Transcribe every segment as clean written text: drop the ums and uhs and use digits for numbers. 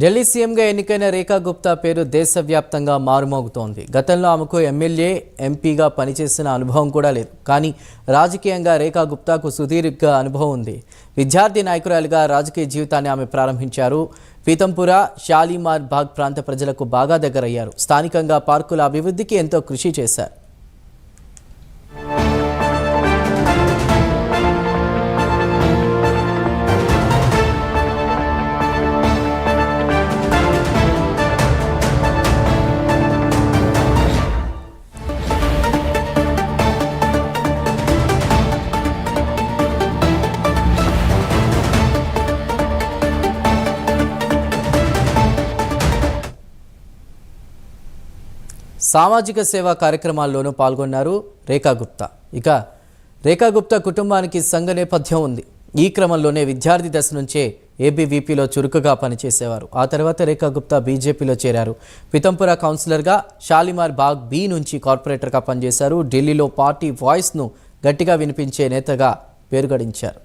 ఢిల్లీ సీఎంగా ఎన్నికైన రేఖా గుప్తా పేరు దేశవ్యాప్తంగా మారుమోగుతోంది. గతంలో ఆమెకు ఎమ్మెల్యే, ఎంపీగా పనిచేసిన అనుభవం కూడా లేదు. కానీ రాజకీయంగా రేఖా గుప్తాకు సుదీర్ఘ అనుభవం ఉంది. విద్యార్థి నాయకురాలిగా రాజకీయ జీవితాన్ని ఆమె ప్రారంభించారు. పీతంపుర, షాలిమార్ బాగ్ ప్రాంత ప్రజలకు బాగా దగ్గరయ్యారు. స్థానికంగా పార్కుల అభివృద్ధికి ఎంతో కృషి చేశారు. సామాజిక సేవా కార్యక్రమాల్లోనూ పాల్గొన్నారు రేఖా గుప్తా. ఇక రేఖా గుప్తా కుటుంబానికి సంఘ నేపథ్యం ఉంది. ఈ క్రమంలోనే విద్యార్థి దశ నుంచే ఏబీవీపీలో చురుకుగా పనిచేసేవారు. ఆ తర్వాత రేఖా గుప్తా బీజేపీలో చేరారు. పీతంపుర కౌన్సిలర్గా, షాలిమార్ బాగ్ బి నుంచి కార్పొరేటర్గా పనిచేశారు. ఢిల్లీలో పార్టీ వాయిస్ను గట్టిగా వినిపించే నేతగా పేరు గడించారు.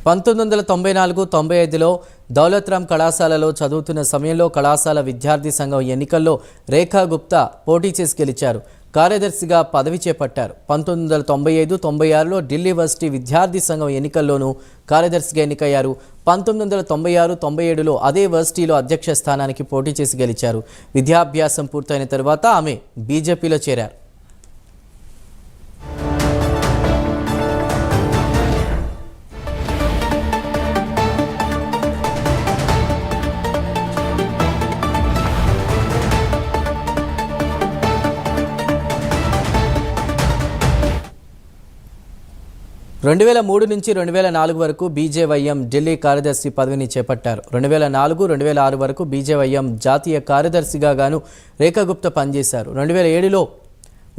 పంతొమ్మిది 1994-95లో దౌలత్రామ్ కళాశాలలో చదువుతున్న సమయంలో కళాశాల విద్యార్థి సంఘం ఎన్నికల్లో రేఖా గుప్తా పోటీ చేసి గెలిచారు. కార్యదర్శిగా పదవి చేపట్టారు. 1995-96లో ఢిల్లీ వర్సిటీ విద్యార్థి సంఘం ఎన్నికల్లోనూ కార్యదర్శిగా ఎన్నికయ్యారు. 1996-97లో అదే వర్సిటీలో అధ్యక్ష స్థానానికి పోటీ చేసి గెలిచారు. విద్యాభ్యాసం పూర్తయిన తర్వాత ఆమె బీజేపీలో చేరారు. రెండు 2003 నుంచి 2004 వరకు బీజేవైఎం ఢిల్లీ కార్యదర్శి పదవిని చేపట్టారు. 2004-2006 వరకు బీజేవైఎం జాతీయ కార్యదర్శిగా గాను రేఖా గుప్తా పనిచేశారు. 2007లో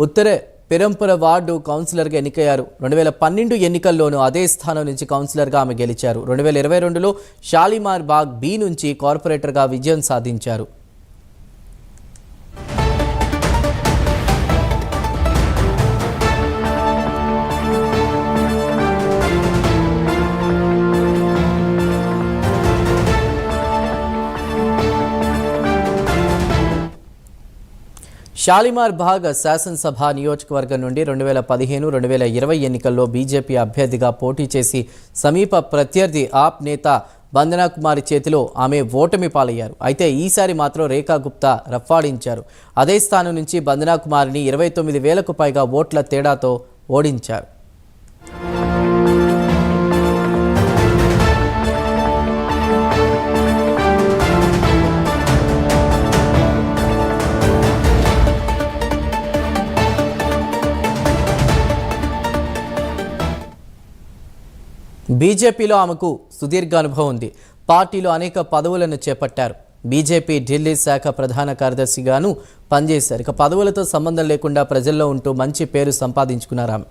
ఉత్తర పీతంపుర వార్డు కౌన్సిలర్గా ఎన్నికయ్యారు. 2012 ఎన్నికల్లోనూ అదే స్థానం నుంచి కౌన్సిలర్గా ఆమె గెలిచారు. 2022లో షాలిమార్ బాగ్ బి నుంచి కార్పొరేటర్గా విజయం సాధించారు. షాలిమార్ బాగ్ శాసనసభ నియోజకవర్గం నుండి 2015-2020 ఎన్నికల్లో బీజేపీ అభ్యర్థిగా పోటీ చేసి సమీప ప్రత్యర్థి ఆప్ నేత వందనా కుమారి చేతిలో ఆమె ఓటమి పాలయ్యారు. అయితే ఈసారి మాత్రం రేఖా గుప్తా రఫాడించారు. అదే స్థానం నుంచి వందనా కుమారిని 29,000కు పైగా ఓట్ల తేడాతో ఓడించారు. బీజేపీలో ఆమెకు సుదీర్ఘ అనుభవం ఉంది. పార్టీలో అనేక పదవులను చేపట్టారు. బీజేపీ ఢిల్లీ శాఖ ప్రధాన కార్యదర్శిగాను పనిచేశారు. ఇక పదవులతో సంబంధం లేకుండా ప్రజల్లో ఉంటూ మంచి పేరు సంపాదించుకున్నారు ఆమె.